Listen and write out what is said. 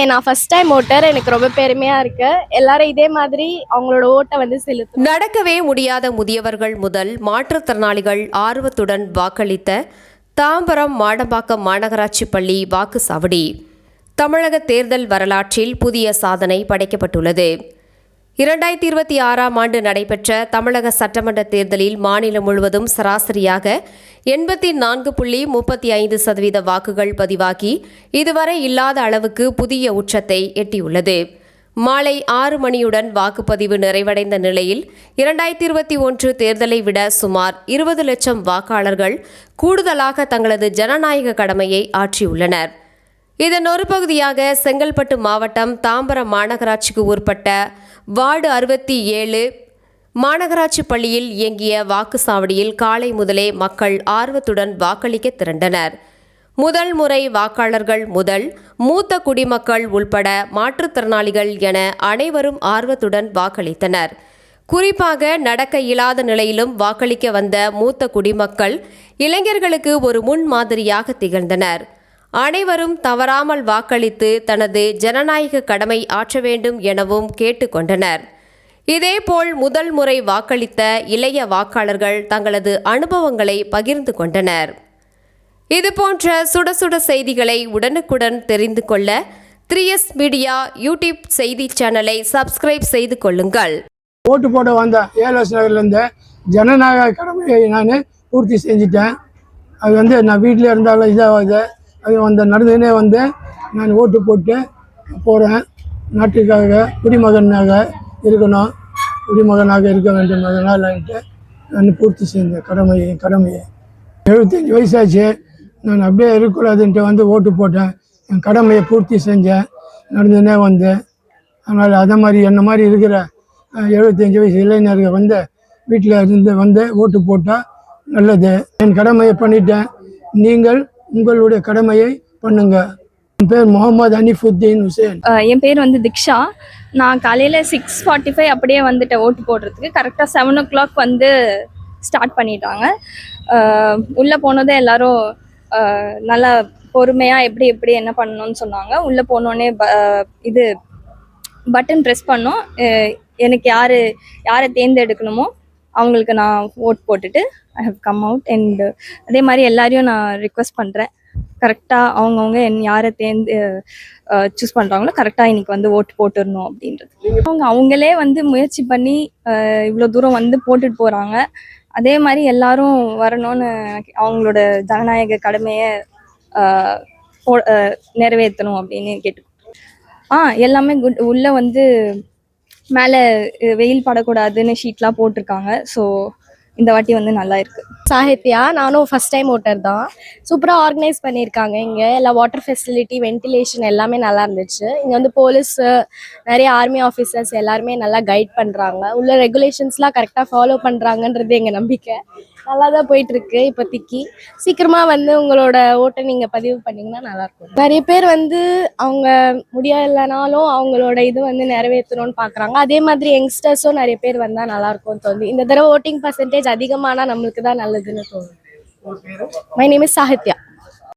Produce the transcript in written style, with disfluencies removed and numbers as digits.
நான் first time voter. எனக்கு ரொம்ப பெருமையா இருக்கு. எல்லாரும் இதே மாதிரி அவங்களோட ஓட்டை வந்து செலுத்தும். நடக்கவே முடியாத முதியவர்கள் முதல் மாற்றுத்திறனாளிகள் ஆர்வத்துடன் வாக்களித்த தாம்பரம் மாடம்பாக்கம் மாநகராட்சி பள்ளி வாக்குச்சாவடி தமிழக தேர்தல் வரலாற்றில் புதிய சாதனை படைக்கப்பட்டுள்ளது. 2026ஆம் ஆண்டு நடைபெற்ற தமிழக சட்டமன்ற தேர்தலில் மாநிலம் முழுவதும் சராசரியாக 84.35% வாக்குகள் பதிவாகி இதுவரை இல்லாத அளவுக்கு புதிய உச்சத்தை எட்டியுள்ளது. மாலை 6 மணியுடன் வாக்குப்பதிவு நிறைவடைந்த நிலையில் 2021 தேர்தலை விட சுமார் 20 லட்சம் வாக்காளர்கள் கூடுதலாக தங்களது ஜனநாயக கடமையை ஆற்றியுள்ளனர். இதன் ஒரு பகுதியாக செங்கல்பட்டு மாவட்டம் தாம்பரம் மாநகராட்சிக்கு உட்பட்ட வார்டு 67 மாநகராட்சி பள்ளியில் இயங்கிய வாக்குச்சாவடியில் காலை முதலே மக்கள் ஆர்வத்துடன் வாக்களிக்க திரண்டனர். முதல் முறை வாக்காளர்கள் முதல் மூத்த குடிமக்கள் உள்பட மாற்றுத்திறனாளிகள் என அனைவரும் ஆர்வத்துடன் வாக்களித்தனர். குறிப்பாக நடக்க இயலாத நிலையிலும் வாக்களிக்க வந்த மூத்த குடிமக்கள் இளைஞர்களுக்கு ஒரு முன்மாதிரியாக திகழ்ந்தனர். அனைவரும் தவறாமல் வாக்களித்து தனது ஜனநாயக கடமை ஆற்ற வேண்டும் எனவும் கேட்டுக்கொண்டனர். இதேபோல் முதல் முறை வாக்களித்த இளைய வாக்காளர்கள் தங்களது அனுபவங்களை பகிர்ந்து கொண்டனர். இதுபோன்ற சுட சுட செய்திகளை உடனுக்குடன் தெரிந்து கொள்ள 3S மீடியா யூடியூப் செய்தி சேனலை சப்ஸ்கிரைப் செய்து கொள்ளுங்கள். ஓட்டு போட வந்த ஏஎல்எஸ் நகர்லேருந்து ஜனநாயக கடமையை நான் பூர்த்தி செஞ்சுட்டேன். அது வந்து நான் வீட்டில் இருந்தாலும் இதாகுது. அது நடந்துனே நான் ஓட்டு போட்டு போகிறேன். நாட்டுக்காக குடிமகனாக இருக்கணும், குடிமகனாக இருக்க வேண்டும். அதனால் நான் பூர்த்தி செஞ்சேன் கடமையை 75 வயசாச்சு. நான் அப்படியே இருக்கக்கூடாதுன்ட்டு ஓட்டு போட்டேன். என் கடமையை பூர்த்தி செஞ்சேன், நடந்துனே அதனால் அதை மாதிரி என்ன மாதிரி இருக்கிற 75 வயசு இளைஞர்கள் வீட்டில் இருந்து ஓட்டு போட்டால் நல்லது. என் கடமையை பண்ணிட்டேன். நீங்கள் உங்களுடைய கடமையை பண்ணுங்க. என் பேர் முகமது அனிஃபுத்தீன் ஹுசேன். என் பேர் திக்ஷா. நான் காலையில் 6:45 அப்படியே வந்துட்டேன் ஓட்டு போடுறதுக்கு. கரெக்டாக 7 o'clock ஸ்டார்ட் பண்ணிட்டாங்க. உள்ளே போனதே எல்லாரும் நல்லா பொறுமையாக எப்படி என்ன பண்ணணும்னு சொன்னாங்க. உள்ளே போனோடனே இது பட்டன் ப்ரெஸ் பண்ணோம். எனக்கு யாரை தேர்ந்தெடுக்கணுமோ அவங்களுக்கு நான் ஓட் போட்டுட்டு I have come out. And அதே மாதிரி எல்லாரையும் நான் ரிக்வெஸ்ட் பண்ணுறேன், கரெக்டாக அவங்கவுங்க யாரை சூஸ் பண்ணுறாங்களோ கரெக்டாக இன்னைக்கு ஓட்டு போட்டுடணும் அப்படின்றது. அவங்களே முயற்சி பண்ணி இவ்வளோ தூரம் போட்டுட்டு போகிறாங்க. அதே மாதிரி எல்லாரும் வரணும்னு அவங்களோட ஜனநாயக கடமையை நிறைவேற்றணும் அப்படின்னு கேட்டுக்கோங்க. எல்லாமே குட். உள்ளே மேலே வெயில் படக்கூடாதுன்னு ஷீட்லாம் போட்டிருக்காங்க. ஸோ இந்த வாட்டி நல்லா இருக்கு. சாகித்யா. நானும் ஃபர்ஸ்ட் டைம் ஓட்டர் தான். சூப்பராக ஆர்கனைஸ் பண்ணியிருக்காங்க. இங்கே எல்லா வாட்டர் ஃபெசிலிட்டி, வென்டிலேஷன் எல்லாமே நல்லா இருந்துச்சு. இங்கே போலீஸ், நிறைய ஆர்மி ஆஃபீஸர்ஸ் எல்லாருமே நல்லா கைட் பண்ணுறாங்க. உள்ள ரெகுலேஷன்ஸ்லாம் கரெக்டாக ஃபாலோ பண்ணுறாங்கன்றது எங்கள் நம்பிக்கை. நல்லா தான் போயிட்டுருக்கு. இப்போதைக்கு சீக்கிரமாக உங்களோட ஓட்டை நீங்கள் பதிவு பண்ணிங்கன்னா நல்லாயிருக்கும். நிறைய பேர் அவங்க முடியலைனாலும் அவங்களோட இது நிறைவேற்றணும்னு பார்க்குறாங்க. அதே மாதிரி யங்ஸ்டர்ஸும் நிறைய பேர் வந்தால் நல்லாயிருக்கும்னு தோணுது. இந்த தடவை ஓட்டிங் பர்சன்டேஜ் அதிகமானால் நம்மளுக்கு தான் நல்லதுன்னு தோணுது. My name is Sahitya.